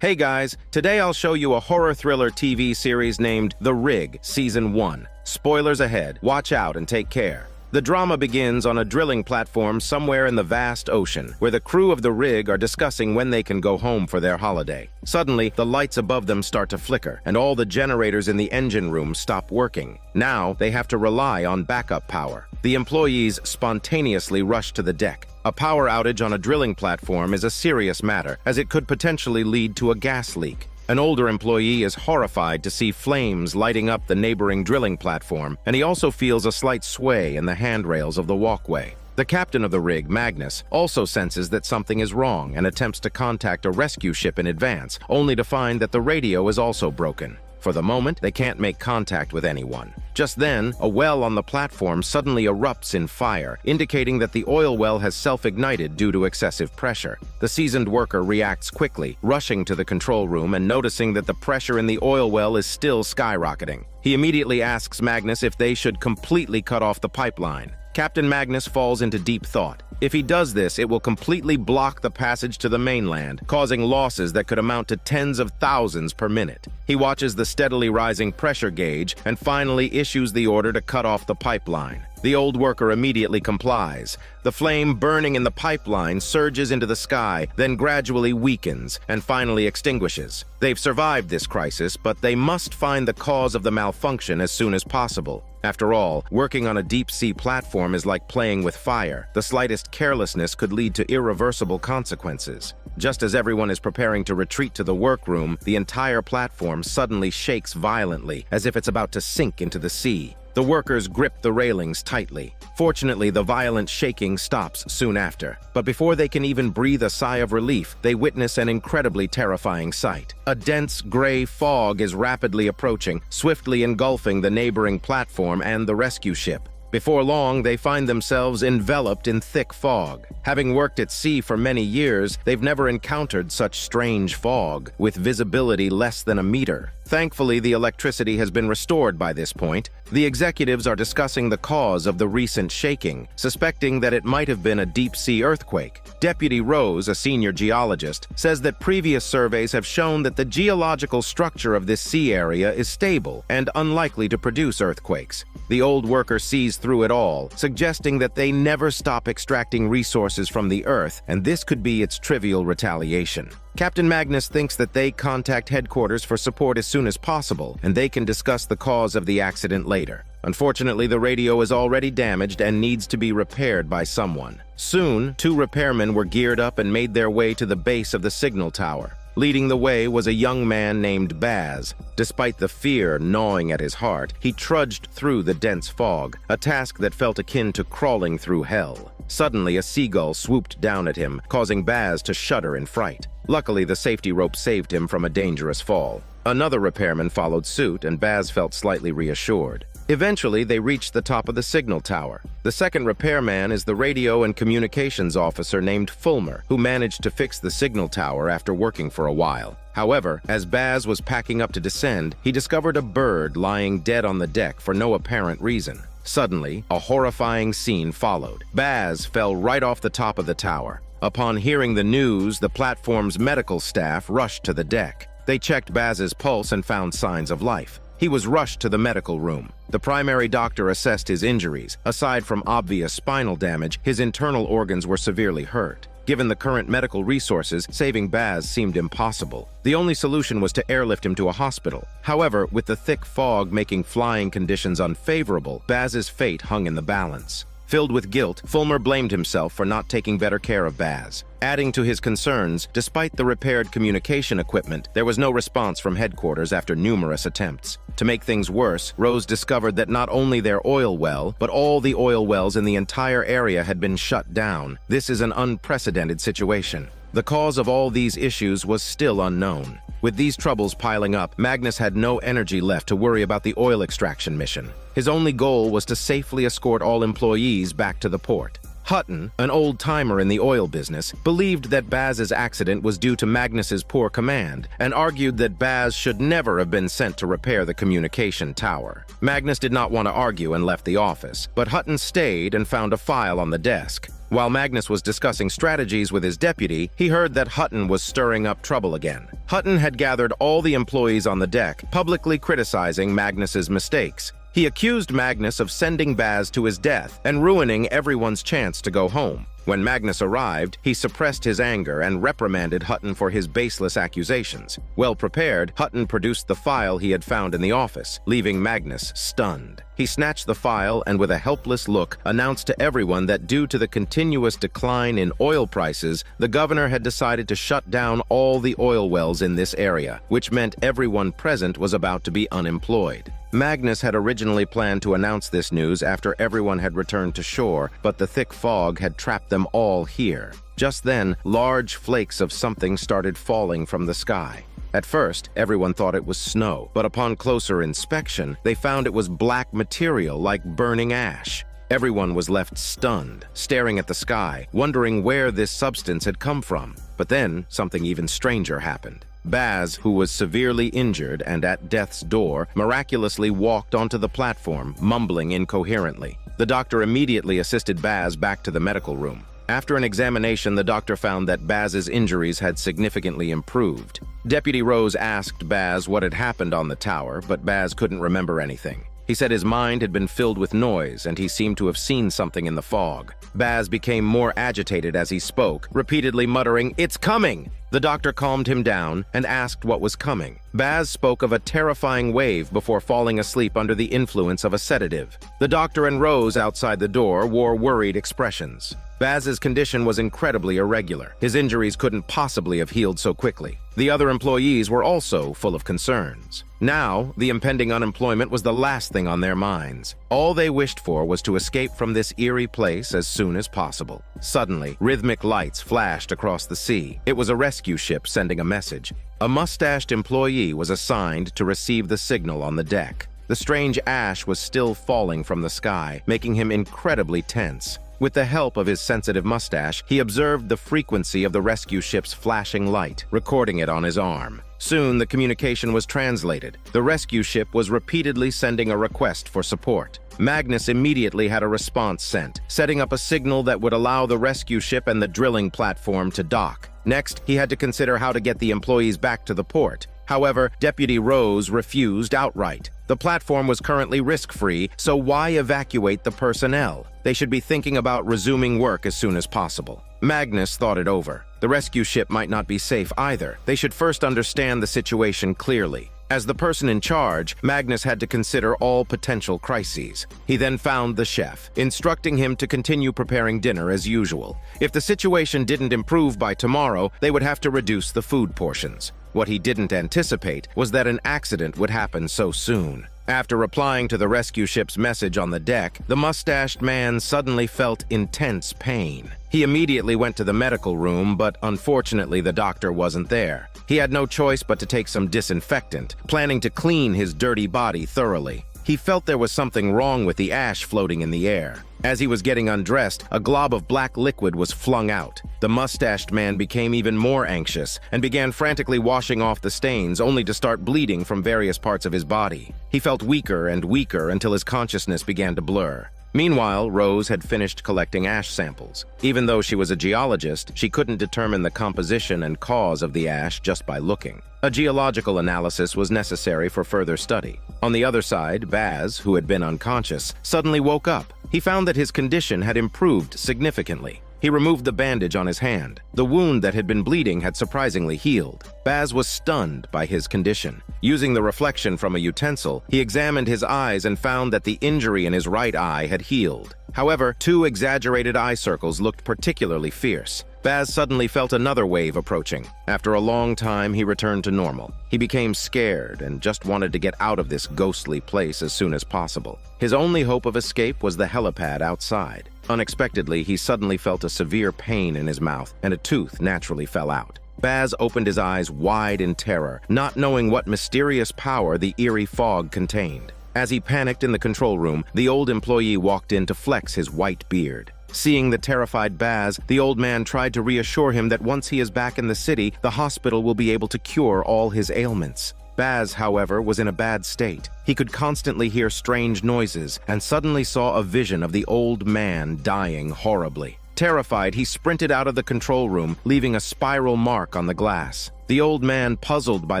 Hey guys, today I'll show you a horror thriller TV series named The Rig, Season 1. Spoilers ahead, watch out and take care. The drama begins on a drilling platform somewhere in the vast ocean, where the crew of The Rig are discussing when they can go home for their holiday. Suddenly, the lights above them start to flicker, and all the generators in the engine room stop working. Now, they have to rely on backup power. The employees spontaneously rush to the deck. A power outage on a drilling platform is a serious matter, as it could potentially lead to a gas leak. An older employee is horrified to see flames lighting up the neighboring drilling platform, and he also feels a slight sway in the handrails of the walkway. The captain of the rig, Magnus, also senses that something is wrong and attempts to contact a rescue ship in advance, only to find that the radio is also broken. For the moment, they can't make contact with anyone. Just then, a well on the platform suddenly erupts in fire, indicating that the oil well has self-ignited due to excessive pressure. The seasoned worker reacts quickly, rushing to the control room and noticing that the pressure in the oil well is still skyrocketing. He immediately asks Magnus if they should completely cut off the pipeline. Captain Magnus falls into deep thought. If he does this, it will completely block the passage to the mainland, causing losses that could amount to tens of thousands per minute. He watches the steadily rising pressure gauge and finally issues the order to cut off the pipeline. The old worker immediately complies. The flame burning in the pipeline surges into the sky, then gradually weakens and finally extinguishes. They've survived this crisis, but they must find the cause of the malfunction as soon as possible. After all, working on a deep-sea platform is like playing with fire. The slightest carelessness could lead to irreversible consequences. Just as everyone is preparing to retreat to the workroom, the entire platform suddenly shakes violently, as if it's about to sink into the sea. The workers grip the railings tightly. Fortunately, the violent shaking stops soon after. But before they can even breathe a sigh of relief, they witness an incredibly terrifying sight. A dense gray fog is rapidly approaching, swiftly engulfing the neighboring platform and the rescue ship. Before long, they find themselves enveloped in thick fog. Having worked at sea for many years, they've never encountered such strange fog, with visibility less than a meter. Thankfully, the electricity has been restored by this point. The executives are discussing the cause of the recent shaking, suspecting that it might have been a deep-sea earthquake. Deputy Rose, a senior geologist, says that previous surveys have shown that the geological structure of this sea area is stable and unlikely to produce earthquakes. The old worker sees through it all, suggesting that they never stop extracting resources from the earth, and this could be its trivial retaliation. Captain Magnus thinks that they contact headquarters for support as soon as possible, and they can discuss the cause of the accident later. Unfortunately, the radio is already damaged and needs to be repaired by someone. Soon, 2 repairmen were geared up and made their way to the base of the signal tower. Leading the way was a young man named Baz. Despite the fear gnawing at his heart, he trudged through the dense fog, a task that felt akin to crawling through hell. Suddenly, a seagull swooped down at him, causing Baz to shudder in fright. Luckily, the safety rope saved him from a dangerous fall. Another repairman followed suit, and Baz felt slightly reassured. Eventually, they reached the top of the signal tower. The second repairman is the radio and communications officer named Fulmer, who managed to fix the signal tower after working for a while. However, as Baz was packing up to descend, he discovered a bird lying dead on the deck for no apparent reason. Suddenly, a horrifying scene followed. Baz fell right off the top of the tower. Upon hearing the news, the platform's medical staff rushed to the deck. They checked Baz's pulse and found signs of life. He was rushed to the medical room. The primary doctor assessed his injuries. Aside from obvious spinal damage, his internal organs were severely hurt. Given the current medical resources, saving Baz seemed impossible. The only solution was to airlift him to a hospital. However, with the thick fog making flying conditions unfavorable, Baz's fate hung in the balance. Filled with guilt, Fulmer blamed himself for not taking better care of Baz. Adding to his concerns, despite the repaired communication equipment, there was no response from headquarters after numerous attempts. To make things worse, Rose discovered that not only their oil well, but all the oil wells in the entire area had been shut down. This is an unprecedented situation. The cause of all these issues was still unknown. With these troubles piling up, Magnus had no energy left to worry about the oil extraction mission. His only goal was to safely escort all employees back to the port. Hutton, an old-timer in the oil business, believed that Baz's accident was due to Magnus's poor command and argued that Baz should never have been sent to repair the communication tower. Magnus did not want to argue and left the office, but Hutton stayed and found a file on the desk. While Magnus was discussing strategies with his deputy, he heard that Hutton was stirring up trouble again. Hutton had gathered all the employees on the deck, publicly criticizing Magnus's mistakes. He accused Magnus of sending Baz to his death and ruining everyone's chance to go home. When Magnus arrived, he suppressed his anger and reprimanded Hutton for his baseless accusations. Well prepared, Hutton produced the file he had found in the office, leaving Magnus stunned. He snatched the file and with a helpless look announced to everyone that due to the continuous decline in oil prices, the governor had decided to shut down all the oil wells in this area, which meant everyone present was about to be unemployed. Magnus had originally planned to announce this news after everyone had returned to shore, but the thick fog had trapped them all here. Just then, large flakes of something started falling from the sky. At first, everyone thought it was snow, but upon closer inspection, they found it was black material like burning ash. Everyone was left stunned, staring at the sky, wondering where this substance had come from. But then, something even stranger happened. Baz, who was severely injured and at death's door, miraculously walked onto the platform, mumbling incoherently. The doctor immediately assisted Baz back to the medical room. After an examination, the doctor found that Baz's injuries had significantly improved. Deputy Rose asked Baz what had happened on the tower, but Baz couldn't remember anything. He said his mind had been filled with noise and he seemed to have seen something in the fog. Baz became more agitated as he spoke, repeatedly muttering, "It's coming!" The doctor calmed him down and asked what was coming. Baz spoke of a terrifying wave before falling asleep under the influence of a sedative. The doctor and Rose outside the door wore worried expressions. Baz's condition was incredibly irregular. His injuries couldn't possibly have healed so quickly. The other employees were also full of concerns. Now, the impending unemployment was the last thing on their minds. All they wished for was to escape from this eerie place as soon as possible. Suddenly, rhythmic lights flashed across the sea. It was a rescue ship sending a message. A mustached employee was assigned to receive the signal on the deck. The strange ash was still falling from the sky, making him incredibly tense. With the help of his sensitive mustache, he observed the frequency of the rescue ship's flashing light, recording it on his arm. Soon, the communication was translated. The rescue ship was repeatedly sending a request for support. Magnus immediately had a response sent, setting up a signal that would allow the rescue ship and the drilling platform to dock. Next, he had to consider how to get the employees back to the port. However, Deputy Rose refused outright. The platform was currently risk-free, so why evacuate the personnel? They should be thinking about resuming work as soon as possible. Magnus thought it over. The rescue ship might not be safe either. They should first understand the situation clearly. As the person in charge, Magnus had to consider all potential crises. He then found the chef, instructing him to continue preparing dinner as usual. If the situation didn't improve by tomorrow, they would have to reduce the food portions. What he didn't anticipate was that an accident would happen so soon. After replying to the rescue ship's message on the deck, the mustached man suddenly felt intense pain. He immediately went to the medical room, but unfortunately the doctor wasn't there. He had no choice but to take some disinfectant, planning to clean his dirty body thoroughly. He felt there was something wrong with the ash floating in the air. As he was getting undressed, a glob of black liquid was flung out. The mustached man became even more anxious and began frantically washing off the stains, only to start bleeding from various parts of his body. He felt weaker and weaker until his consciousness began to blur. Meanwhile, Rose had finished collecting ash samples. Even though she was a geologist, she couldn't determine the composition and cause of the ash just by looking. A geological analysis was necessary for further study. On the other side, Baz, who had been unconscious, suddenly woke up. He found that his condition had improved significantly. He removed the bandage on his hand. The wound that had been bleeding had surprisingly healed. Baz was stunned by his condition. Using the reflection from a utensil, he examined his eyes and found that the injury in his right eye had healed. However, 2 exaggerated eye circles looked particularly fierce. Baz suddenly felt another wave approaching. After a long time, he returned to normal. He became scared and just wanted to get out of this ghostly place as soon as possible. His only hope of escape was the helipad outside. Unexpectedly, he suddenly felt a severe pain in his mouth, and a tooth naturally fell out. Baz opened his eyes wide in terror, not knowing what mysterious power the eerie fog contained. As he panicked in the control room, the old employee walked in to flex his white beard. Seeing the terrified Baz, the old man tried to reassure him that once he is back in the city, the hospital will be able to cure all his ailments. Baz, however, was in a bad state. He could constantly hear strange noises and suddenly saw a vision of the old man dying horribly. Terrified, he sprinted out of the control room, leaving a spiral mark on the glass. The old man, puzzled by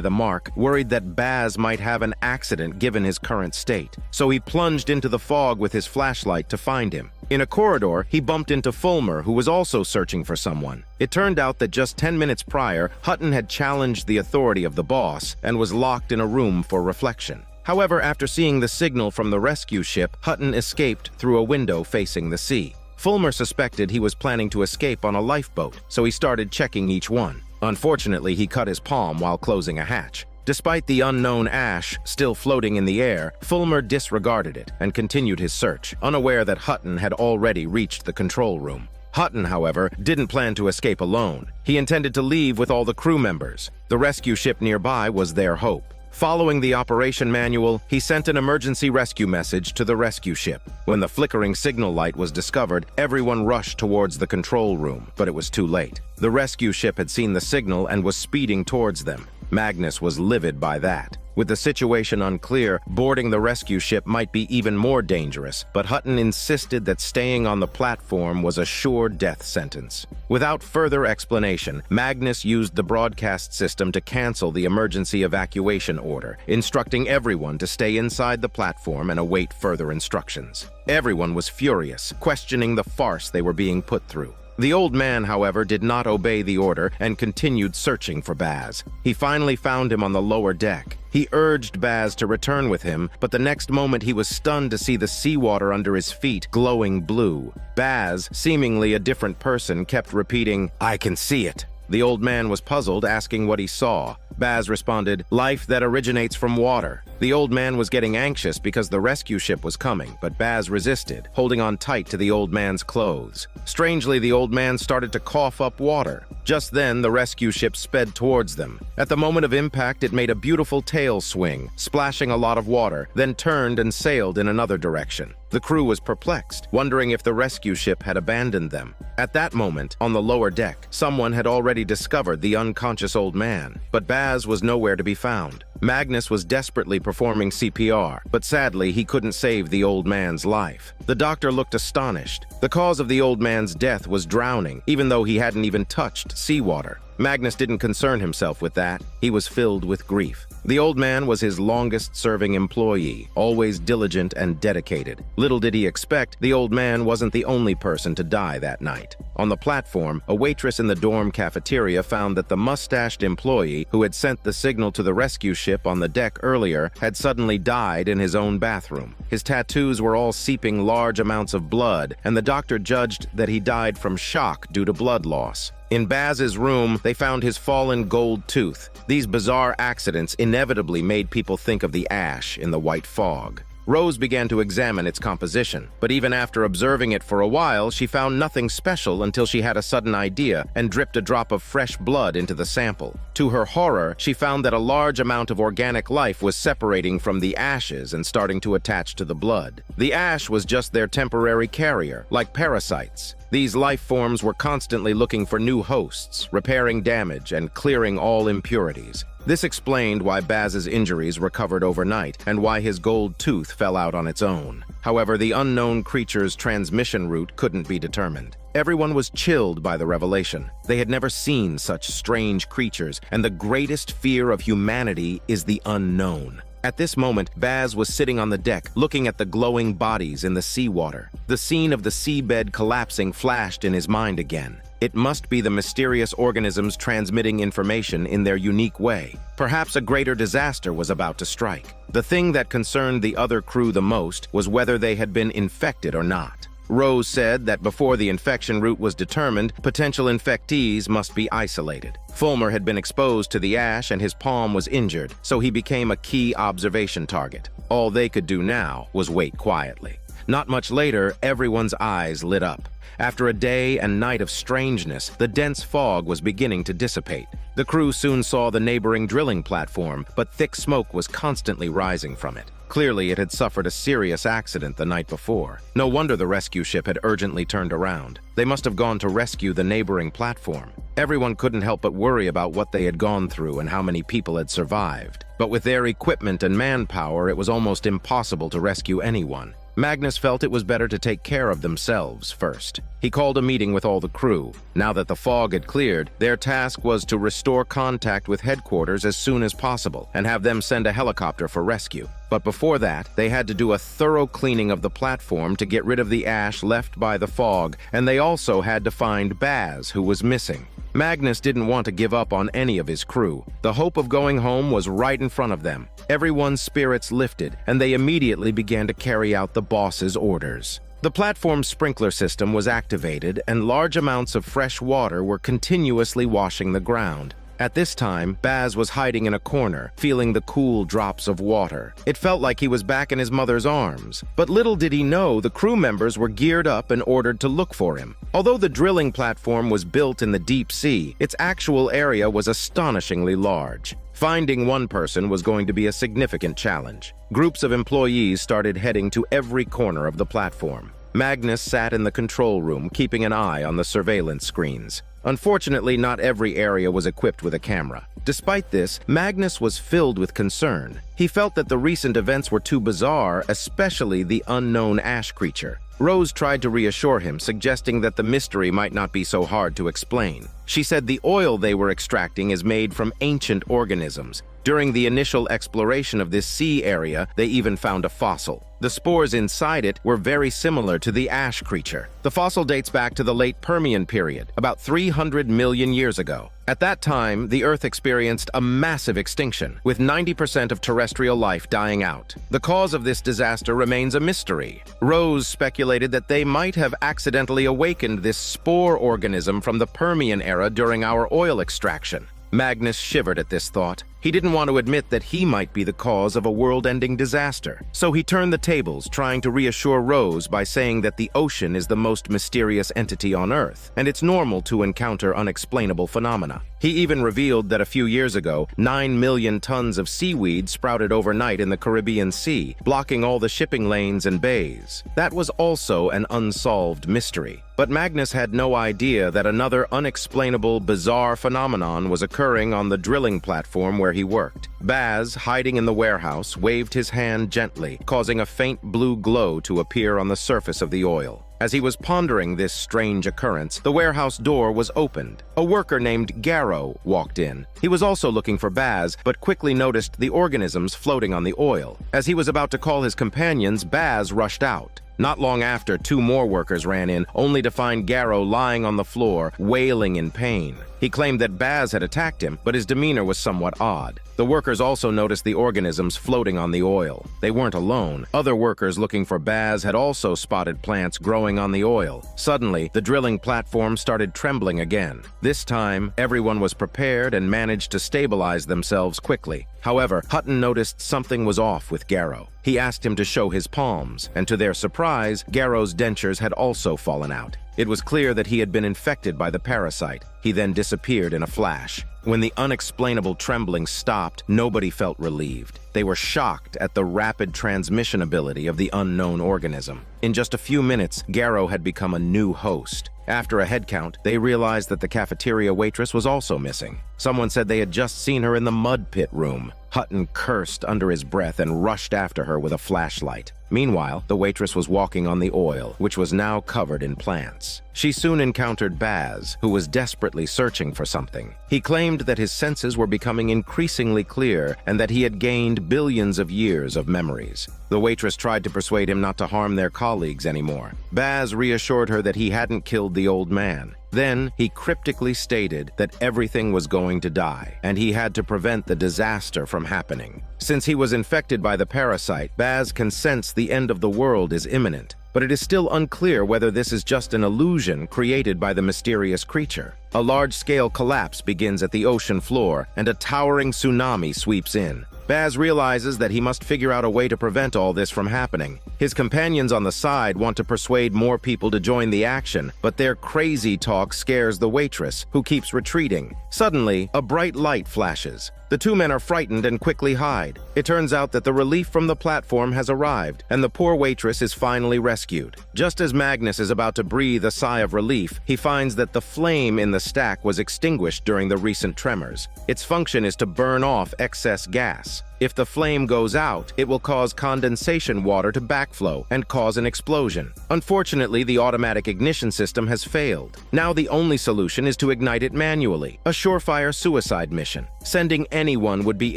the mark, worried that Baz might have an accident given his current state. So he plunged into the fog with his flashlight to find him. In a corridor, he bumped into Fulmer, who was also searching for someone. It turned out that just 10 minutes prior, Hutton had challenged the authority of the boss and was locked in a room for reflection. However, after seeing the signal from the rescue ship, Hutton escaped through a window facing the sea. Fulmer suspected he was planning to escape on a lifeboat, so he started checking each one. Unfortunately, he cut his palm while closing a hatch. Despite the unknown ash still floating in the air, Fulmer disregarded it and continued his search, unaware that Hutton had already reached the control room. Hutton, however, didn't plan to escape alone. He intended to leave with all the crew members. The rescue ship nearby was their hope. Following the operation manual, he sent an emergency rescue message to the rescue ship. When the flickering signal light was discovered, everyone rushed towards the control room, but it was too late. The rescue ship had seen the signal and was speeding towards them. Magnus was livid by that. With the situation unclear, boarding the rescue ship might be even more dangerous, but Hutton insisted that staying on the platform was a sure death sentence. Without further explanation, Magnus used the broadcast system to cancel the emergency evacuation order, instructing everyone to stay inside the platform and await further instructions. Everyone was furious, questioning the farce they were being put through. The old man, however, did not obey the order and continued searching for Baz. He finally found him on the lower deck. He urged Baz to return with him, but the next moment he was stunned to see the seawater under his feet glowing blue. Baz, seemingly a different person, kept repeating, "I can see it." The old man was puzzled, asking what he saw. Baz responded, "Life that originates from water." The old man was getting anxious because the rescue ship was coming, but Baz resisted, holding on tight to the old man's clothes. Strangely, the old man started to cough up water. Just then, the rescue ship sped towards them. At the moment of impact, it made a beautiful tail swing, splashing a lot of water, then turned and sailed in another direction. The crew was perplexed, wondering if the rescue ship had abandoned them. At that moment, on the lower deck, someone had already discovered the unconscious old man, but Baz was nowhere to be found. Magnus was desperately performing CPR, but sadly he couldn't save the old man's life. The doctor looked astonished. The cause of the old man's death was drowning, even though he hadn't even touched seawater. Magnus didn't concern himself with that. He was filled with grief. The old man was his longest-serving employee, always diligent and dedicated. Little did he expect, the old man wasn't the only person to die that night. On the platform, a waitress in the dorm cafeteria found that the mustached employee who had sent the signal to the rescue ship on the deck earlier had suddenly died in his own bathroom. His tattoos were all seeping large amounts of blood, and the doctor judged that he died from shock due to blood loss. In Baz's room, they found his fallen gold tooth. These bizarre accidents inevitably made people think of the ash in the white fog. Rose began to examine its composition, but even after observing it for a while, she found nothing special until she had a sudden idea and dripped a drop of fresh blood into the sample. To her horror, she found that a large amount of organic life was separating from the ashes and starting to attach to the blood. The ash was just their temporary carrier, like parasites. These life forms were constantly looking for new hosts, repairing damage and clearing all impurities. This explained why Baz's injuries recovered overnight and why his gold tooth fell out on its own. However, the unknown creature's transmission route couldn't be determined. Everyone was chilled by the revelation. They had never seen such strange creatures, and the greatest fear of humanity is the unknown. At this moment, Baz was sitting on the deck, looking at the glowing bodies in the seawater. The scene of the seabed collapsing flashed in his mind again. It must be the mysterious organisms transmitting information in their unique way. Perhaps a greater disaster was about to strike. The thing that concerned the other crew the most was whether they had been infected or not. Rose said that before the infection route was determined, potential infectees must be isolated. Fulmer had been exposed to the ash and his palm was injured, so he became a key observation target. All they could do now was wait quietly. Not much later, everyone's eyes lit up. After a day and night of strangeness, the dense fog was beginning to dissipate. The crew soon saw the neighboring drilling platform, but thick smoke was constantly rising from it. Clearly, it had suffered a serious accident the night before. No wonder the rescue ship had urgently turned around. They must have gone to rescue the neighboring platform. Everyone couldn't help but worry about what they had gone through and how many people had survived. But with their equipment and manpower, it was almost impossible to rescue anyone. Magnus felt it was better to take care of themselves first. He called a meeting with all the crew. Now that the fog had cleared, their task was to restore contact with headquarters as soon as possible and have them send a helicopter for rescue. But before that, they had to do a thorough cleaning of the platform to get rid of the ash left by the fog, and they also had to find Baz, who was missing. Magnus didn't want to give up on any of his crew. The hope of going home was right in front of them. Everyone's spirits lifted, and they immediately began to carry out the boss's orders. The platform's sprinkler system was activated, and large amounts of fresh water were continuously washing the ground. At this time, Baz was hiding in a corner, feeling the cool drops of water. It felt like he was back in his mother's arms. But little did he know the crew members were geared up and ordered to look for him. Although the drilling platform was built in the deep sea, its actual area was astonishingly large. Finding one person was going to be a significant challenge. Groups of employees started heading to every corner of the platform. Magnus sat in the control room, keeping an eye on the surveillance screens. Unfortunately, not every area was equipped with a camera. Despite this, Magnus was filled with concern. He felt that the recent events were too bizarre, especially the unknown ash creature. Rose tried to reassure him, suggesting that the mystery might not be so hard to explain. She said the oil they were extracting is made from ancient organisms. During the initial exploration of this sea area, they even found a fossil. The spores inside it were very similar to the ash creature. The fossil dates back to the late Permian period, about 300 million years ago. At that time, the Earth experienced a massive extinction, with 90% of terrestrial life dying out. The cause of this disaster remains a mystery. Rose speculated that they might have accidentally awakened this spore organism from the Permian era during our oil extraction. Magnus shivered at this thought. He didn't want to admit that he might be the cause of a world-ending disaster. So he turned the tables, trying to reassure Rose by saying that the ocean is the most mysterious entity on Earth, and it's normal to encounter unexplainable phenomena. He even revealed that a few years ago, 9 million tons of seaweed sprouted overnight in the Caribbean Sea, blocking all the shipping lanes and bays. That was also an unsolved mystery. But Magnus had no idea that another unexplainable, bizarre phenomenon was occurring on the drilling platform where he worked. Baz, hiding in the warehouse, waved his hand gently, causing a faint blue glow to appear on the surface of the oil. As he was pondering this strange occurrence, the warehouse door was opened. A worker named Garrow walked in. He was also looking for Baz, but quickly noticed the organisms floating on the oil. As he was about to call his companions, Baz rushed out. Not long after, 2 more workers ran in, only to find Garrow lying on the floor, wailing in pain. He claimed that Baz had attacked him, but his demeanor was somewhat odd. The workers also noticed the organisms floating on the oil. They weren't alone. Other workers looking for Baz had also spotted plants growing on the oil. Suddenly, the drilling platform started trembling again. This time, everyone was prepared and managed to stabilize themselves quickly. However, Hutton noticed something was off with Garrow. He asked him to show his palms, and to their surprise, Garrow's dentures had also fallen out. It was clear that he had been infected by the parasite. He then disappeared in a flash. When the unexplainable trembling stopped, nobody felt relieved. They were shocked at the rapid transmission ability of the unknown organism. In just a few minutes, Garrow had become a new host. After a head count, they realized that the cafeteria waitress was also missing. Someone said they had just seen her in the mud pit room. Hutton cursed under his breath and rushed after her with a flashlight. Meanwhile, the waitress was walking on the oil, which was now covered in plants. She soon encountered Baz, who was desperately searching for something. He claimed that his senses were becoming increasingly clear and that he had gained billions of years of memories. The waitress tried to persuade him not to harm their colleagues anymore. Baz reassured her that he hadn't killed the old man. Then, he cryptically stated that everything was going to die, and he had to prevent the disaster from happening. Since he was infected by the parasite, Baz can sense the end of the world is imminent. But it is still unclear whether this is just an illusion created by the mysterious creature. A large-scale collapse begins at the ocean floor, and a towering tsunami sweeps in. Baz realizes that he must figure out a way to prevent all this from happening. His companions on the side want to persuade more people to join the action, but their crazy talk scares the waitress, who keeps retreating. Suddenly, a bright light flashes. The two men are frightened and quickly hide. It turns out that the relief from the platform has arrived, and the poor waitress is finally rescued. Just as Magnus is about to breathe a sigh of relief, he finds that the flame in the stack was extinguished during the recent tremors. Its function is to burn off excess gas. If the flame goes out, it will cause condensation water to backflow and cause an explosion. Unfortunately, the automatic ignition system has failed. Now the only solution is to ignite it manually, a surefire suicide mission. Sending anyone would be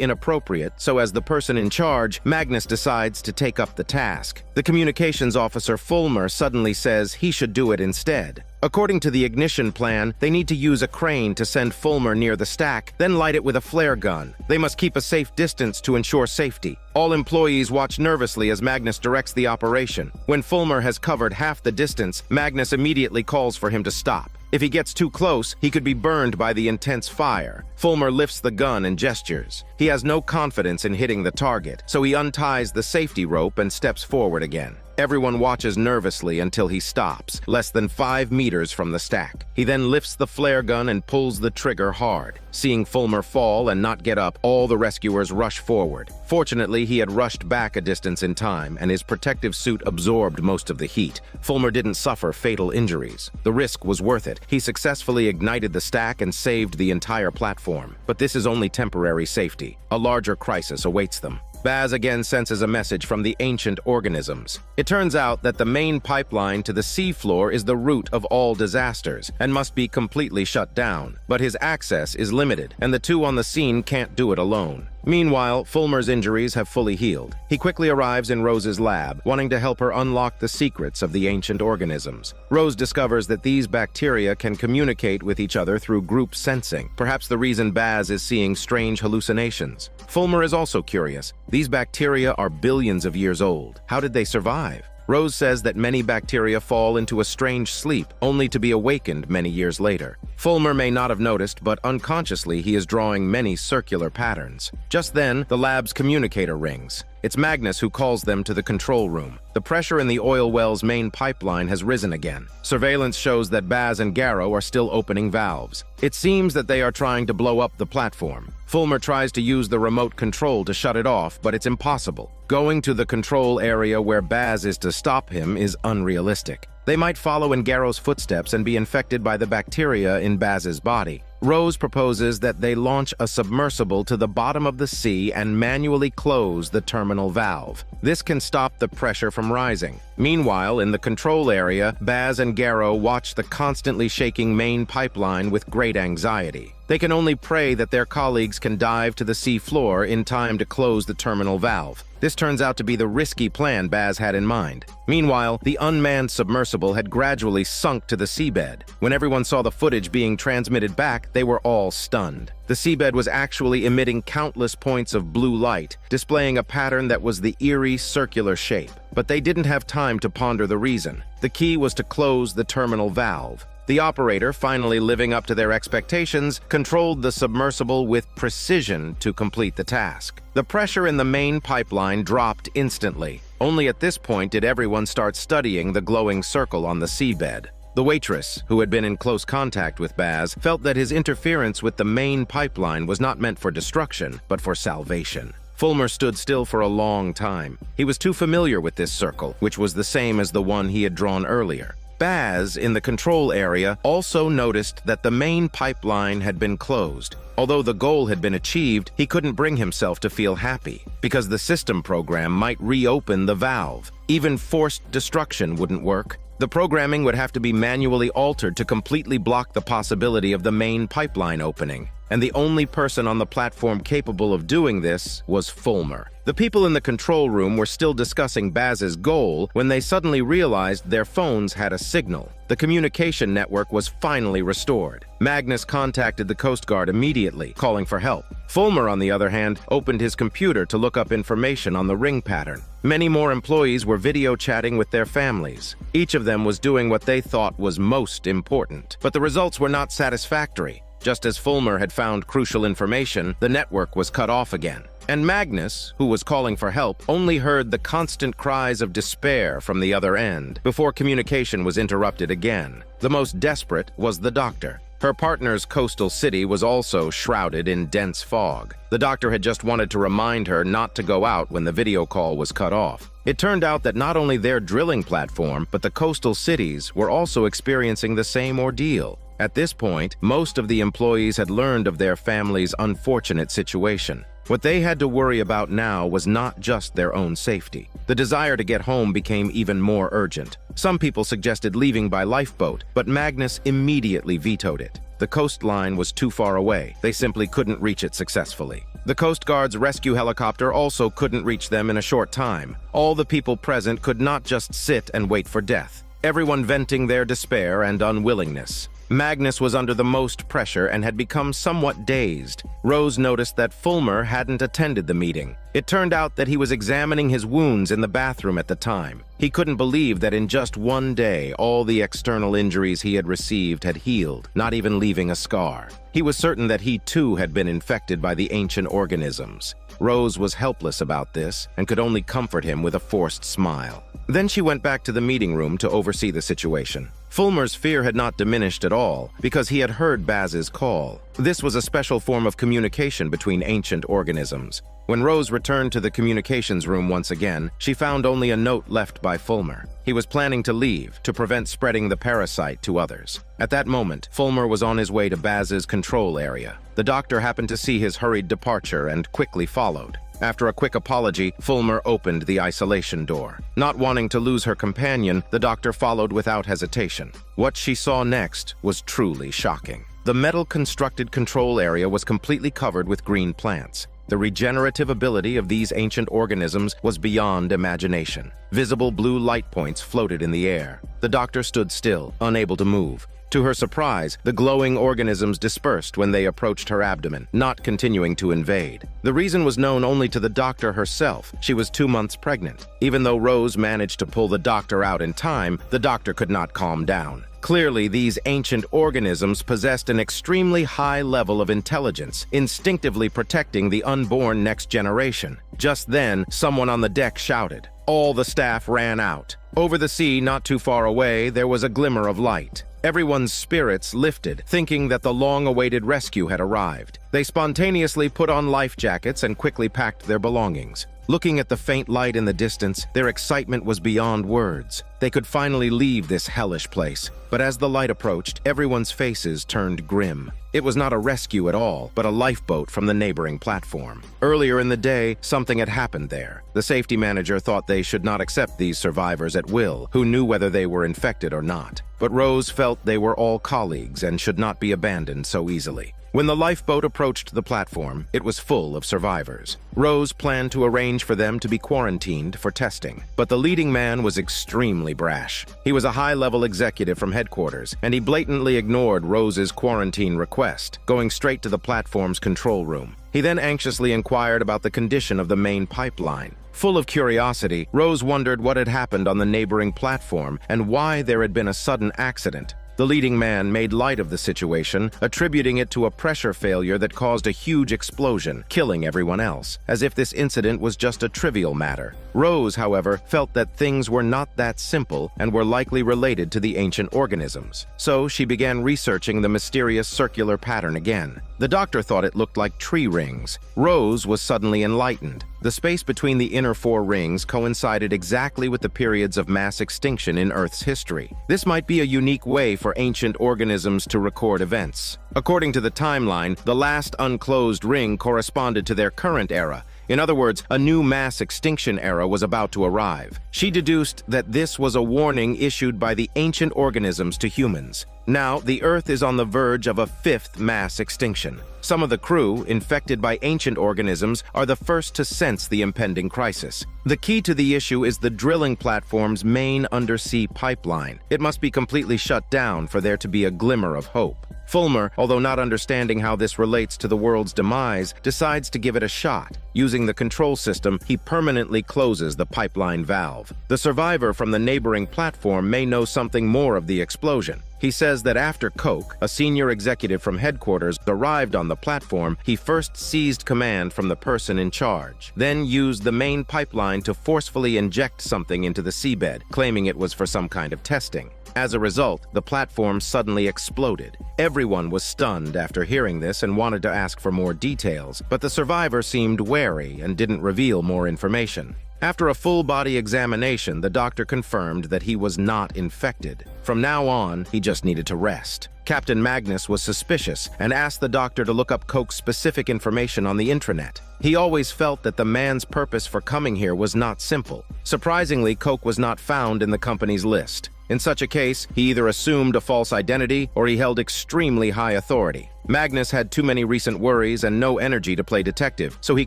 inappropriate, so as the person in charge, Magnus decides to take up the task. The communications officer Fulmer suddenly says he should do it instead. According to the ignition plan, they need to use a crane to send Fulmer near the stack, then light it with a flare gun. They must keep a safe distance to ensure safety. All employees watch nervously as Magnus directs the operation. When Fulmer has covered half the distance, Magnus immediately calls for him to stop. If he gets too close, he could be burned by the intense fire. Fulmer lifts the gun and gestures. He has no confidence in hitting the target, so he unties the safety rope and steps forward again. Everyone watches nervously until he stops, less than 5 meters from the stack. He then lifts the flare gun and pulls the trigger hard. Seeing Fulmer fall and not get up, all the rescuers rush forward. Fortunately, he had rushed back a distance in time, and his protective suit absorbed most of the heat. Fulmer didn't suffer fatal injuries. The risk was worth it. He successfully ignited the stack and saved the entire platform. But this is only temporary safety. A larger crisis awaits them. Baz again senses a message from the ancient organisms. It turns out that the main pipeline to the seafloor is the root of all disasters and must be completely shut down. But his access is limited, and the two on the scene can't do it alone. Meanwhile, Fulmer's injuries have fully healed. He quickly arrives in Rose's lab, wanting to help her unlock the secrets of the ancient organisms. Rose discovers that these bacteria can communicate with each other through group sensing, perhaps the reason Baz is seeing strange hallucinations. Fulmer is also curious. These bacteria are billions of years old. How did they survive? Rose says that many bacteria fall into a strange sleep, only to be awakened many years later. Fulmer may not have noticed, but unconsciously he is drawing many circular patterns. Just then, the lab's communicator rings. It's Magnus who calls them to the control room. The pressure in the oil well's main pipeline has risen again. Surveillance shows that Baz and Garrow are still opening valves. It seems that they are trying to blow up the platform. Fulmer tries to use the remote control to shut it off, but it's impossible. Going to the control area where Baz is to stop him is unrealistic. They might follow in Garrow's footsteps and be infected by the bacteria in Baz's body. Rose proposes that they launch a submersible to the bottom of the sea and manually close the terminal valve. This can stop the pressure from rising. Meanwhile, in the control area, Baz and Garrow watch the constantly shaking main pipeline with great anxiety. They can only pray that their colleagues can dive to the sea floor in time to close the terminal valve. This turns out to be the risky plan Baz had in mind. Meanwhile, the unmanned submersible had gradually sunk to the seabed. When everyone saw the footage being transmitted back, they were all stunned. The seabed was actually emitting countless points of blue light, displaying a pattern that was the eerie circular shape. But they didn't have time to ponder the reason. The key was to close the terminal valve. The operator, finally living up to their expectations, controlled the submersible with precision to complete the task. The pressure in the main pipeline dropped instantly. Only at this point did everyone start studying the glowing circle on the seabed. The waitress, who had been in close contact with Baz, felt that his interference with the main pipeline was not meant for destruction, but for salvation. Fulmer stood still for a long time. He was too familiar with this circle, which was the same as the one he had drawn earlier. Baz, in the control area, also noticed that the main pipeline had been closed. Although the goal had been achieved, he couldn't bring himself to feel happy, because the system program might reopen the valve. Even forced destruction wouldn't work. The programming would have to be manually altered to completely block the possibility of the main pipeline opening. And the only person on the platform capable of doing this was Fulmer. The people in the control room were still discussing Baz's goal when they suddenly realized their phones had a signal. The communication network was finally restored. Magnus contacted the Coast Guard immediately, calling for help. Fulmer, on the other hand, opened his computer to look up information on the ring pattern. Many more employees were video chatting with their families. Each of them was doing what they thought was most important. But the results were not satisfactory. Just as Fulmer had found crucial information, the network was cut off again. And Magnus, who was calling for help, only heard the constant cries of despair from the other end before communication was interrupted again. The most desperate was the doctor. Her partner's coastal city was also shrouded in dense fog. The doctor had just wanted to remind her not to go out when the video call was cut off. It turned out that not only their drilling platform, but the coastal cities were also experiencing the same ordeal. At this point, most of the employees had learned of their family's unfortunate situation. What they had to worry about now was not just their own safety. The desire to get home became even more urgent. Some people suggested leaving by lifeboat, but Magnus immediately vetoed it. The coastline was too far away. They simply couldn't reach it successfully. The Coast Guard's rescue helicopter also couldn't reach them in a short time. All the people present could not just sit and wait for death, everyone venting their despair and unwillingness. Magnus was under the most pressure and had become somewhat dazed. Rose noticed that Fulmer hadn't attended the meeting. It turned out that he was examining his wounds in the bathroom at the time. He couldn't believe that in just one day, all the external injuries he had received had healed, not even leaving a scar. He was certain that he too had been infected by the ancient organisms. Rose was helpless about this and could only comfort him with a forced smile. Then she went back to the meeting room to oversee the situation. Fulmer's fear had not diminished at all because he had heard Baz's call. This was a special form of communication between ancient organisms. When Rose returned to the communications room once again, she found only a note left by Fulmer. He was planning to leave to prevent spreading the parasite to others. At that moment, Fulmer was on his way to Baz's control area. The doctor happened to see his hurried departure and quickly followed. After a quick apology, Fulmer opened the isolation door. Not wanting to lose her companion, the doctor followed without hesitation. What she saw next was truly shocking. The metal-constructed control area was completely covered with green plants. The regenerative ability of these ancient organisms was beyond imagination. Visible blue light points floated in the air. The doctor stood still, unable to move. To her surprise, the glowing organisms dispersed when they approached her abdomen, not continuing to invade. The reason was known only to the doctor herself. She was 2 months pregnant. Even though Rose managed to pull the doctor out in time, the doctor could not calm down. Clearly, these ancient organisms possessed an extremely high level of intelligence, instinctively protecting the unborn next generation. Just then, someone on the deck shouted. All the staff ran out. Over the sea, not too far away, there was a glimmer of light. Everyone's spirits lifted, thinking that the long-awaited rescue had arrived. They spontaneously put on life jackets and quickly packed their belongings. Looking at the faint light in the distance, their excitement was beyond words. They could finally leave this hellish place. But as the light approached, everyone's faces turned grim. It was not a rescue at all, but a lifeboat from the neighboring platform. Earlier in the day, something had happened there. The safety manager thought they should not accept these survivors at will, who knew whether they were infected or not. But Rose felt they were all colleagues and should not be abandoned so easily. When the lifeboat approached the platform, it was full of survivors. Rose planned to arrange for them to be quarantined for testing, but the leading man was extremely brash. He was a high-level executive from headquarters, and he blatantly ignored Rose's quarantine request, going straight to the platform's control room. He then anxiously inquired about the condition of the main pipeline. Full of curiosity, Rose wondered what had happened on the neighboring platform and why there had been a sudden accident. The leading man made light of the situation, attributing it to a pressure failure that caused a huge explosion, killing everyone else, as if this incident was just a trivial matter. Rose, however, felt that things were not that simple and were likely related to the ancient organisms. So she began researching the mysterious circular pattern again. The doctor thought it looked like tree rings. Rose was suddenly enlightened. The space between the inner 4 rings coincided exactly with the periods of mass extinction in Earth's history. This might be a unique way for ancient organisms to record events. According to the timeline, the last unclosed ring corresponded to their current era. In other words, a new mass extinction era was about to arrive. She deduced that this was a warning issued by the ancient organisms to humans. Now, the Earth is on the verge of a 5th mass extinction. Some of the crew, infected by ancient organisms, are the first to sense the impending crisis. The key to the issue is the drilling platform's main undersea pipeline. It must be completely shut down for there to be a glimmer of hope. Fulmer, although not understanding how this relates to the world's demise, decides to give it a shot. Using the control system, he permanently closes the pipeline valve. The survivor from the neighboring platform may know something more of the explosion. He says that after Koch, a senior executive from headquarters, arrived on the platform, he first seized command from the person in charge, then used the main pipeline to forcefully inject something into the seabed, claiming it was for some kind of testing. As a result, the platform suddenly exploded. Everyone was stunned after hearing this and wanted to ask for more details, but the survivor seemed wary and didn't reveal more information. After a full-body examination, the doctor confirmed that he was not infected. From now on, he just needed to rest. Captain Magnus was suspicious and asked the doctor to look up Coke's specific information on the intranet. He always felt that the man's purpose for coming here was not simple. Surprisingly, Coke was not found in the company's list. In such a case, he either assumed a false identity or he held extremely high authority. Magnus had too many recent worries and no energy to play detective, so he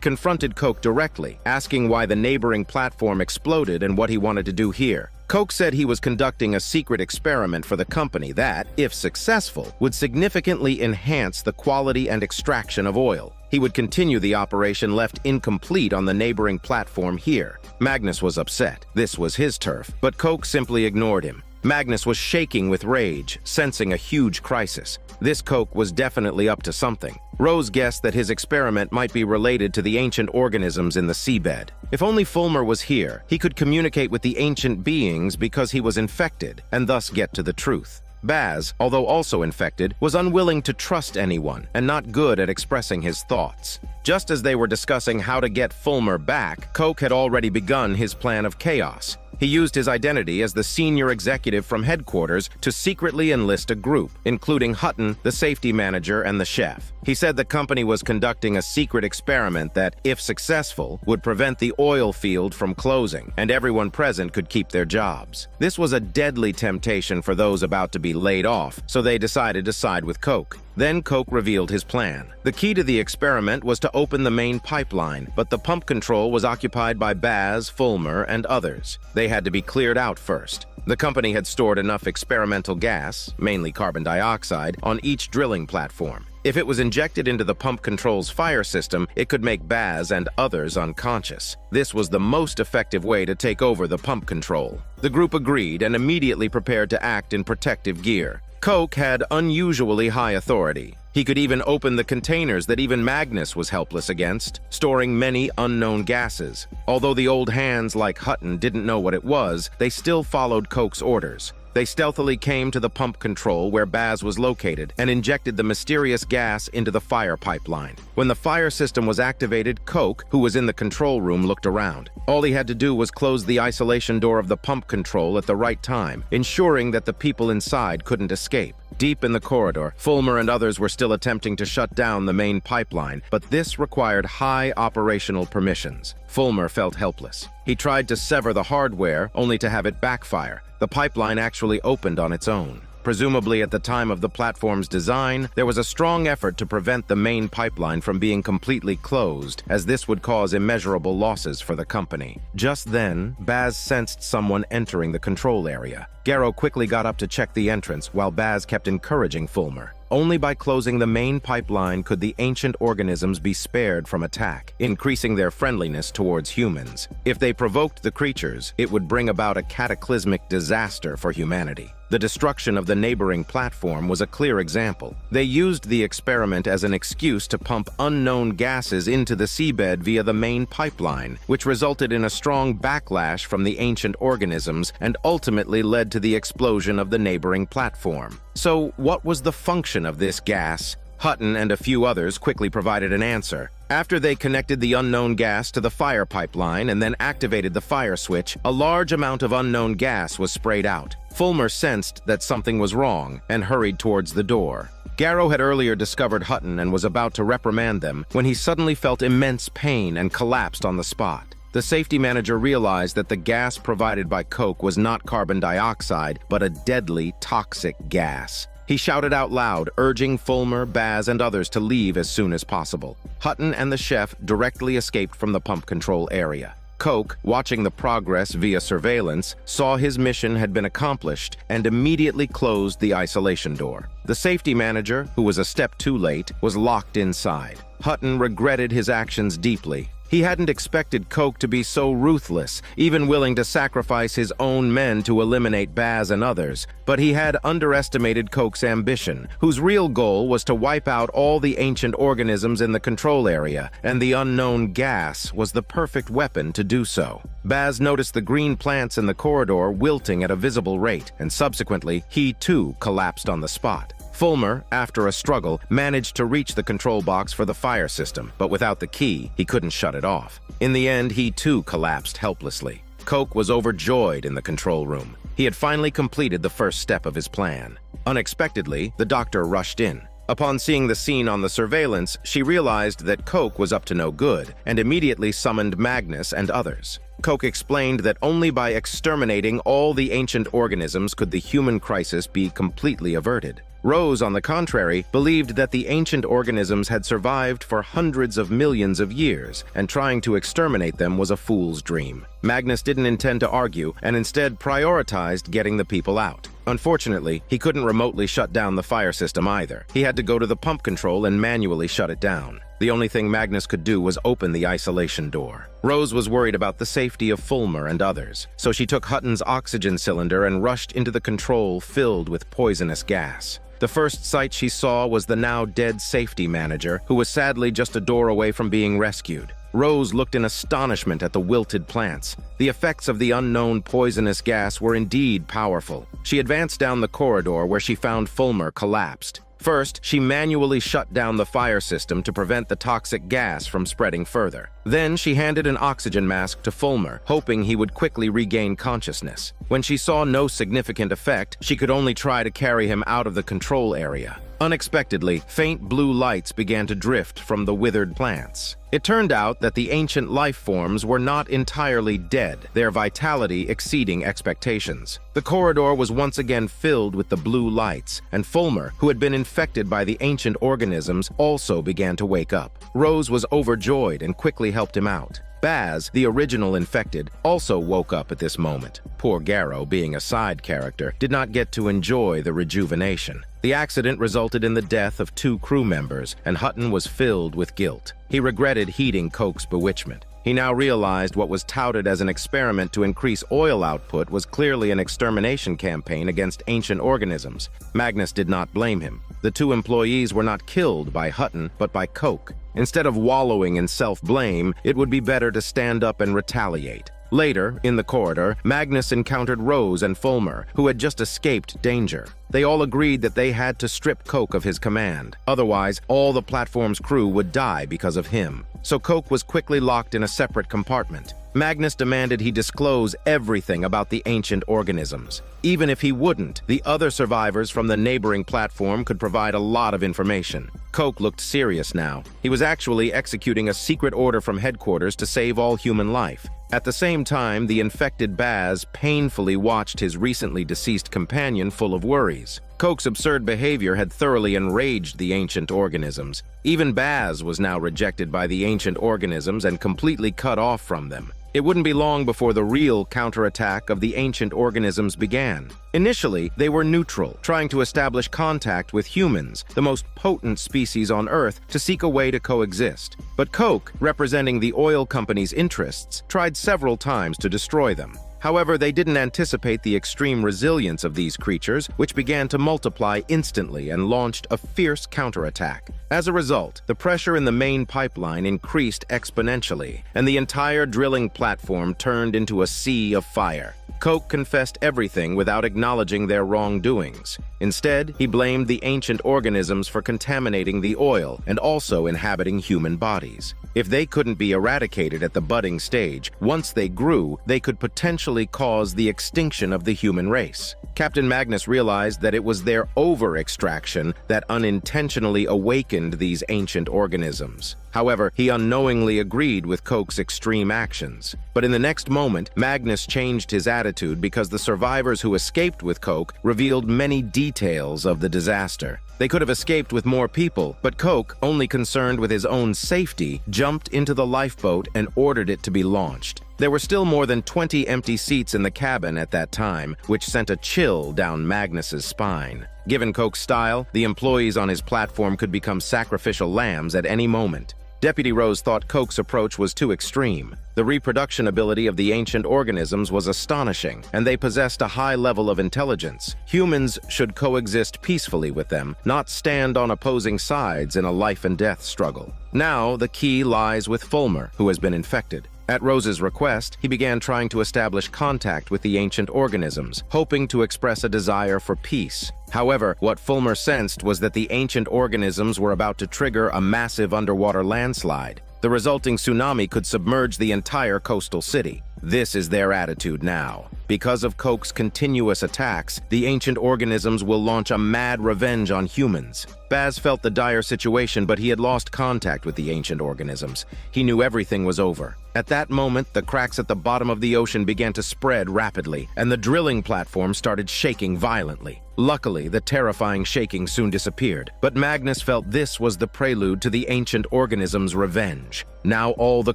confronted Coke directly, asking why the neighboring platform exploded and what he wanted to do here. Coke said he was conducting a secret experiment for the company that, if successful, would significantly enhance the quality and extraction of oil. He would continue the operation left incomplete on the neighboring platform here. Magnus was upset. This was his turf, but Coke simply ignored him. Magnus was shaking with rage, sensing a huge crisis. This Coke was definitely up to something. Rose guessed that his experiment might be related to the ancient organisms in the seabed. If only Fulmer was here, he could communicate with the ancient beings because he was infected, and thus get to the truth. Baz, although also infected, was unwilling to trust anyone and not good at expressing his thoughts. Just as they were discussing how to get Fulmer back, Coke had already begun his plan of chaos. He used his identity as the senior executive from headquarters to secretly enlist a group, including Hutton, the safety manager, and the chef. He said the company was conducting a secret experiment that, if successful, would prevent the oil field from closing, and everyone present could keep their jobs. This was a deadly temptation for those about to be laid off, so they decided to side with Coke. Then Coke revealed his plan. The key to the experiment was to open the main pipeline, but the pump control was occupied by Baz, Fulmer, and others. They had to be cleared out first. The company had stored enough experimental gas, mainly carbon dioxide, on each drilling platform. If it was injected into the pump control's fire system, it could make Baz and others unconscious. This was the most effective way to take over the pump control. The group agreed and immediately prepared to act in protective gear. Coke had unusually high authority. He could even open the containers that even Magnus was helpless against, storing many unknown gases. Although the old hands like Hutton didn't know what it was, they still followed Coke's orders. They stealthily came to the pump control where Baz was located and injected the mysterious gas into the fire pipeline. When the fire system was activated, Coke, who was in the control room, looked around. All he had to do was close the isolation door of the pump control at the right time, ensuring that the people inside couldn't escape. Deep in the corridor, Fulmer and others were still attempting to shut down the main pipeline, but this required high operational permissions. Fulmer felt helpless. He tried to sever the hardware, only to have it backfire. The pipeline actually opened on its own. Presumably at the time of the platform's design, there was a strong effort to prevent the main pipeline from being completely closed, as this would cause immeasurable losses for the company. Just then, Baz sensed someone entering the control area. Garrow quickly got up to check the entrance, while Baz kept encouraging Fulmer. Only by closing the main pipeline could the ancient organisms be spared from attack, increasing their friendliness towards humans. If they provoked the creatures, it would bring about a cataclysmic disaster for humanity. The destruction of the neighboring platform was a clear example. They used the experiment as an excuse to pump unknown gases into the seabed via the main pipeline, which resulted in a strong backlash from the ancient organisms and ultimately led to the explosion of the neighboring platform. So, what was the function of this gas? Hutton and a few others quickly provided an answer. After they connected the unknown gas to the fire pipeline and then activated the fire switch, a large amount of unknown gas was sprayed out. Fulmer sensed that something was wrong and hurried towards the door. Garrow had earlier discovered Hutton and was about to reprimand them when he suddenly felt immense pain and collapsed on the spot. The safety manager realized that the gas provided by Coke was not carbon dioxide, but a deadly, toxic gas. He shouted out loud, urging Fulmer, Baz, and others to leave as soon as possible. Hutton and the chef directly escaped from the pump control area. Coke, watching the progress via surveillance, saw his mission had been accomplished and immediately closed the isolation door. The safety manager, who was a step too late, was locked inside. Hutton regretted his actions deeply. He hadn't expected Coke to be so ruthless, even willing to sacrifice his own men to eliminate Baz and others, but he had underestimated Coke's ambition, whose real goal was to wipe out all the ancient organisms in the control area, and the unknown gas was the perfect weapon to do so. Baz noticed the green plants in the corridor wilting at a visible rate, and subsequently, he too collapsed on the spot. Fulmer, after a struggle, managed to reach the control box for the fire system, but without the key, he couldn't shut it off. In the end, he too collapsed helplessly. Coke was overjoyed in the control room. He had finally completed the first step of his plan. Unexpectedly, the doctor rushed in. Upon seeing the scene on the surveillance, she realized that Coke was up to no good and immediately summoned Magnus and others. Coke explained that only by exterminating all the ancient organisms could the human crisis be completely averted. Rose, on the contrary, believed that the ancient organisms had survived for hundreds of millions of years, and trying to exterminate them was a fool's dream. Magnus didn't intend to argue, and instead prioritized getting the people out. Unfortunately, he couldn't remotely shut down the fire system either. He had to go to the pump control and manually shut it down. The only thing Magnus could do was open the isolation door. Rose was worried about the safety of Fulmer and others, so she took Hutton's oxygen cylinder and rushed into the control filled with poisonous gas. The first sight she saw was the now dead safety manager, who was sadly just a door away from being rescued. Rose looked in astonishment at the wilted plants. The effects of the unknown poisonous gas were indeed powerful. She advanced down the corridor where she found Fulmer collapsed. First, she manually shut down the fire system to prevent the toxic gas from spreading further. Then she handed an oxygen mask to Fulmer, hoping he would quickly regain consciousness. When she saw no significant effect, she could only try to carry him out of the control area. Unexpectedly, faint blue lights began to drift from the withered plants. It turned out that the ancient life forms were not entirely dead, their vitality exceeding expectations. The corridor was once again filled with the blue lights, and Fulmer, who had been infected by the ancient organisms, also began to wake up. Rose was overjoyed and quickly helped him out. Baz, the original infected, also woke up at this moment. Poor Garrow, being a side character, did not get to enjoy the rejuvenation. The accident resulted in the death of 2 crew members, and Hutton was filled with guilt. He regretted heeding Coke's bewitchment. He now realized what was touted as an experiment to increase oil output was clearly an extermination campaign against ancient organisms. Magnus did not blame him. The 2 employees were not killed by Hutton, but by Coke. Instead of wallowing in self-blame, it would be better to stand up and retaliate. Later, in the corridor, Magnus encountered Rose and Fulmer, who had just escaped danger. They all agreed that they had to strip Coke of his command. Otherwise, all the platform's crew would die because of him. So Coke was quickly locked in a separate compartment. Magnus demanded he disclose everything about the ancient organisms. Even if he wouldn't, the other survivors from the neighboring platform could provide a lot of information. Coke looked serious now. He was actually executing a secret order from headquarters to save all human life. At the same time, the infected Baz painfully watched his recently deceased companion full of worries. Coke's absurd behavior had thoroughly enraged the ancient organisms. Even Baz was now rejected by the ancient organisms and completely cut off from them. It wouldn't be long before the real counterattack of the ancient organisms began. Initially, they were neutral, trying to establish contact with humans, the most potent species on Earth, to seek a way to coexist. But Coke, representing the oil company's interests, tried several times to destroy them. However, they didn't anticipate the extreme resilience of these creatures, which began to multiply instantly and launched a fierce counterattack. As a result, the pressure in the main pipeline increased exponentially, and the entire drilling platform turned into a sea of fire. Coke confessed everything without acknowledging their wrongdoings. Instead, he blamed the ancient organisms for contaminating the oil and also inhabiting human bodies. If they couldn't be eradicated at the budding stage, once they grew, they could potentially cause the extinction of the human race. Captain Magnus realized that it was their over-extraction that unintentionally awakened these ancient organisms. However, he unknowingly agreed with Coke's extreme actions. But in the next moment, Magnus changed his attitude because the survivors who escaped with Coke revealed many details of the disaster. They could have escaped with more people, but Coke, only concerned with his own safety, jumped into the lifeboat and ordered it to be launched. There were still more than 20 empty seats in the cabin at that time, which sent a chill down Magnus's spine. Given Coke's style, the employees on his platform could become sacrificial lambs at any moment. Deputy Rose thought Coke's approach was too extreme. The reproduction ability of the ancient organisms was astonishing, and they possessed a high level of intelligence. Humans should coexist peacefully with them, not stand on opposing sides in a life-and-death struggle. Now, the key lies with Fulmer, who has been infected. At Rose's request, he began trying to establish contact with the ancient organisms, hoping to express a desire for peace. However, what Fulmer sensed was that the ancient organisms were about to trigger a massive underwater landslide. The resulting tsunami could submerge the entire coastal city. This is their attitude now. Because of Coke's continuous attacks, the ancient organisms will launch a mad revenge on humans. Baz felt the dire situation, but he had lost contact with the ancient organisms. He knew everything was over. At that moment, the cracks at the bottom of the ocean began to spread rapidly, and the drilling platform started shaking violently. Luckily, the terrifying shaking soon disappeared, but Magnus felt this was the prelude to the ancient organism's revenge. Now all the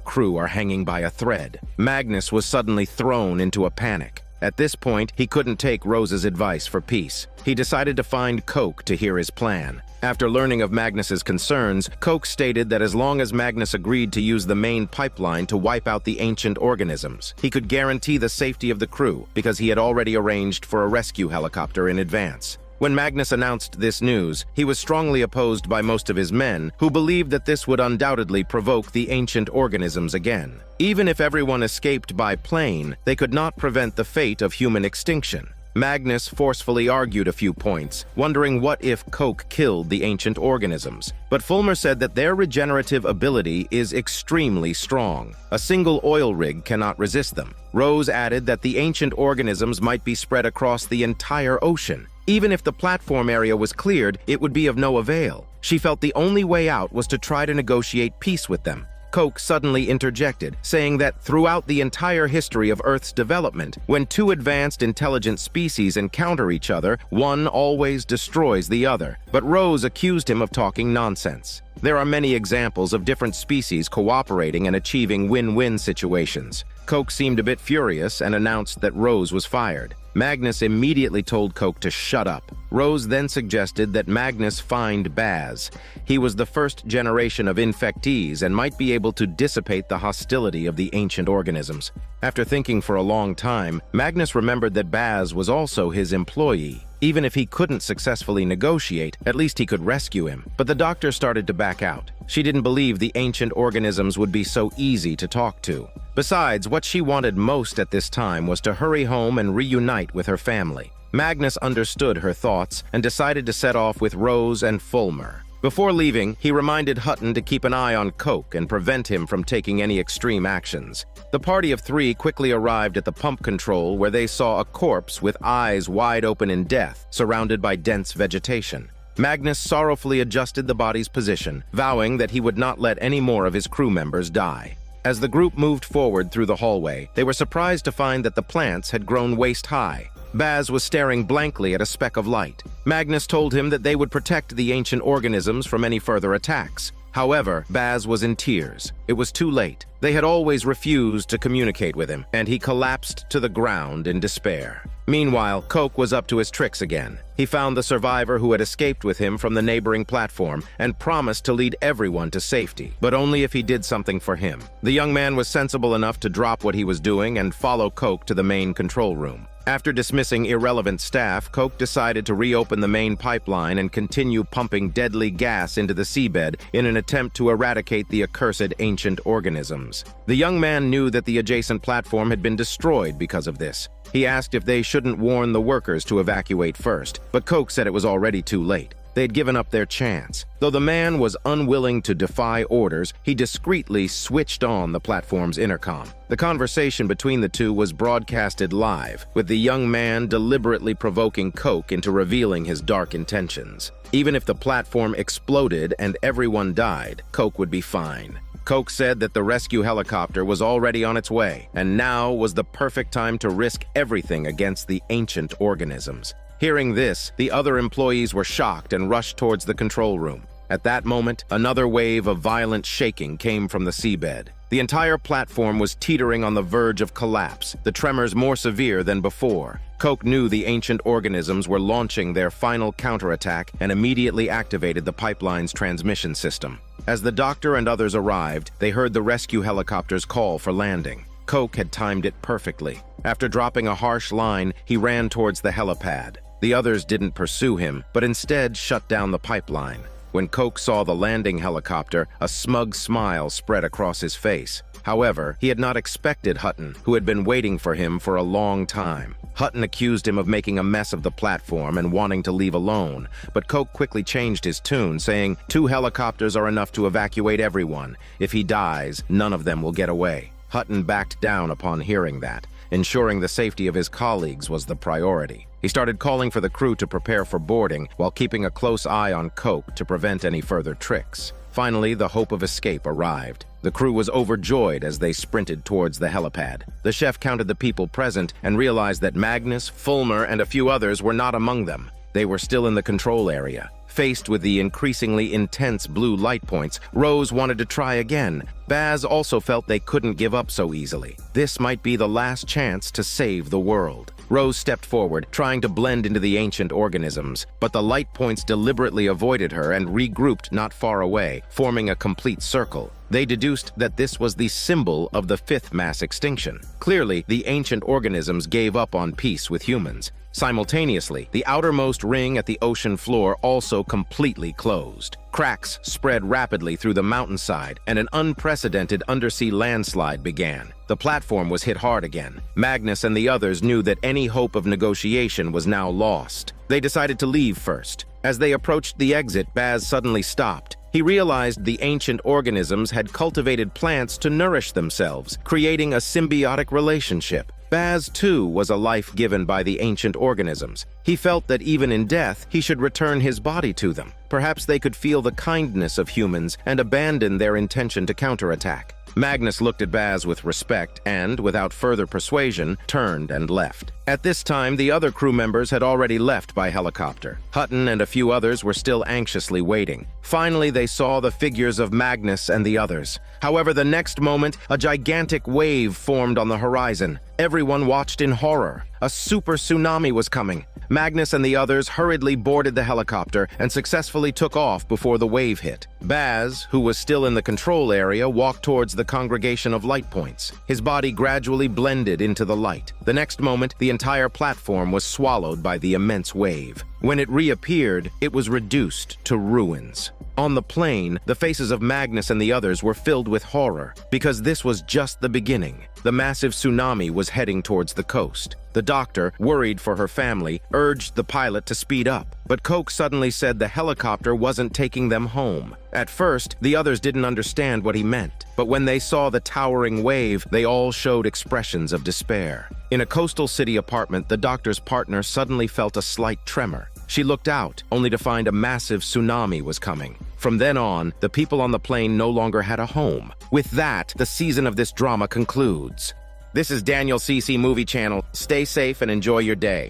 crew are hanging by a thread. Magnus was suddenly thrown into a panic. At this point, he couldn't take Rose's advice for peace. He decided to find Coke to hear his plan. After learning of Magnus's concerns, Coke stated that as long as Magnus agreed to use the main pipeline to wipe out the ancient organisms, he could guarantee the safety of the crew because he had already arranged for a rescue helicopter in advance. When Magnus announced this news, he was strongly opposed by most of his men, who believed that this would undoubtedly provoke the ancient organisms again. Even if everyone escaped by plane, they could not prevent the fate of human extinction. Magnus forcefully argued a few points, wondering what if Coke killed the ancient organisms. But Fulmer said that their regenerative ability is extremely strong. A single oil rig cannot resist them. Rose added that the ancient organisms might be spread across the entire ocean. Even if the platform area was cleared, it would be of no avail. She felt the only way out was to try to negotiate peace with them. Coke suddenly interjected, saying that throughout the entire history of Earth's development, when two advanced intelligent species encounter each other, one always destroys the other. But Rose accused him of talking nonsense. There are many examples of different species cooperating and achieving win-win situations. Coke seemed a bit furious and announced that Rose was fired. Magnus immediately told Coke to shut up. Rose then suggested that Magnus find Baz. He was the first generation of infectees and might be able to dissipate the hostility of the ancient organisms. After thinking for a long time, Magnus remembered that Baz was also his employee. Even if he couldn't successfully negotiate, at least he could rescue him. But the doctor started to back out. She didn't believe the ancient organisms would be so easy to talk to. Besides, what she wanted most at this time was to hurry home and reunite with her family. Magnus understood her thoughts and decided to set off with Rose and Fulmer. Before leaving, he reminded Hutton to keep an eye on Coke and prevent him from taking any extreme actions. The party of three quickly arrived at the pump control, where they saw a corpse with eyes wide open in death, surrounded by dense vegetation. Magnus sorrowfully adjusted the body's position, vowing that he would not let any more of his crew members die. As the group moved forward through the hallway, they were surprised to find that the plants had grown waist-high. Baz was staring blankly at a speck of light. Magnus told him that they would protect the ancient organisms from any further attacks. However, Baz was in tears. It was too late. They had always refused to communicate with him, and he collapsed to the ground in despair. Meanwhile, Coke was up to his tricks again. He found the survivor who had escaped with him from the neighboring platform and promised to lead everyone to safety, but only if he did something for him. The young man was sensible enough to drop what he was doing and follow Coke to the main control room. After dismissing irrelevant staff, Coke decided to reopen the main pipeline and continue pumping deadly gas into the seabed in an attempt to eradicate the accursed ancient organisms. The young man knew that the adjacent platform had been destroyed because of this. He asked if they shouldn't warn the workers to evacuate first, but Coke said it was already too late. They'd given up their chance. Though the man was unwilling to defy orders, he discreetly switched on the platform's intercom. The conversation between the two was broadcasted live, with the young man deliberately provoking Coke into revealing his dark intentions. Even if the platform exploded and everyone died, Coke would be fine. Coke said that the rescue helicopter was already on its way, and now was the perfect time to risk everything against the ancient organisms. Hearing this, the other employees were shocked and rushed towards the control room. At that moment, another wave of violent shaking came from the seabed. The entire platform was teetering on the verge of collapse, the tremors more severe than before. Coke knew the ancient organisms were launching their final counterattack and immediately activated the pipeline's transmission system. As the doctor and others arrived, they heard the rescue helicopter's call for landing. Coke had timed it perfectly. After dropping a harsh line, he ran towards the helipad. The others didn't pursue him, but instead shut down the pipeline. When Coke saw the landing helicopter, a smug smile spread across his face. However, he had not expected Hutton, who had been waiting for him for a long time. Hutton accused him of making a mess of the platform and wanting to leave alone, but Coke quickly changed his tune, saying, "2 helicopters are enough to evacuate everyone. If he dies, none of them will get away." Hutton backed down upon hearing that. Ensuring the safety of his colleagues was the priority. He started calling for the crew to prepare for boarding while keeping a close eye on Coke to prevent any further tricks. Finally, the hope of escape arrived. The crew was overjoyed as they sprinted towards the helipad. The chef counted the people present and realized that Magnus, Fulmer, and a few others were not among them. They were still in the control area. Faced with the increasingly intense blue light points, Rose wanted to try again. Baz also felt they couldn't give up so easily. This might be the last chance to save the world. Rose stepped forward, trying to blend into the ancient organisms, but the light points deliberately avoided her and regrouped not far away, forming a complete circle. They deduced that this was the symbol of the 5th mass extinction. Clearly, the ancient organisms gave up on peace with humans. Simultaneously, the outermost ring at the ocean floor also completely closed. Cracks spread rapidly through the mountainside, and an unprecedented undersea landslide began. The platform was hit hard again. Magnus and the others knew that any hope of negotiation was now lost. They decided to leave first. As they approached the exit, Baz suddenly stopped. He realized the ancient organisms had cultivated plants to nourish themselves, creating a symbiotic relationship. Baz, too, was a life given by the ancient organisms. He felt that even in death, he should return his body to them. Perhaps they could feel the kindness of humans and abandon their intention to counterattack. Magnus looked at Baz with respect and, without further persuasion, turned and left. At this time, the other crew members had already left by helicopter. Hutton and a few others were still anxiously waiting. Finally, they saw the figures of Magnus and the others. However, the next moment, a gigantic wave formed on the horizon. Everyone watched in horror. A super tsunami was coming. Magnus and the others hurriedly boarded the helicopter and successfully took off before the wave hit. Baz, who was still in the control area, walked towards the congregation of light points. His body gradually blended into the light. The next moment, the entire platform was swallowed by the immense wave. When it reappeared, it was reduced to ruins. On the plain, the faces of Magnus and the others were filled with horror, because this was just the beginning. The massive tsunami was heading towards the coast. The doctor, worried for her family, urged the pilot to speed up, but Coke suddenly said the helicopter wasn't taking them home. At first, the others didn't understand what he meant, but when they saw the towering wave, they all showed expressions of despair. In a coastal city apartment, the doctor's partner suddenly felt a slight tremor. She looked out, only to find a massive tsunami was coming. From then on, the people on the plane no longer had a home. With that, the season of this drama concludes. This is Daniel CC Movie Channel. Stay safe and enjoy your day.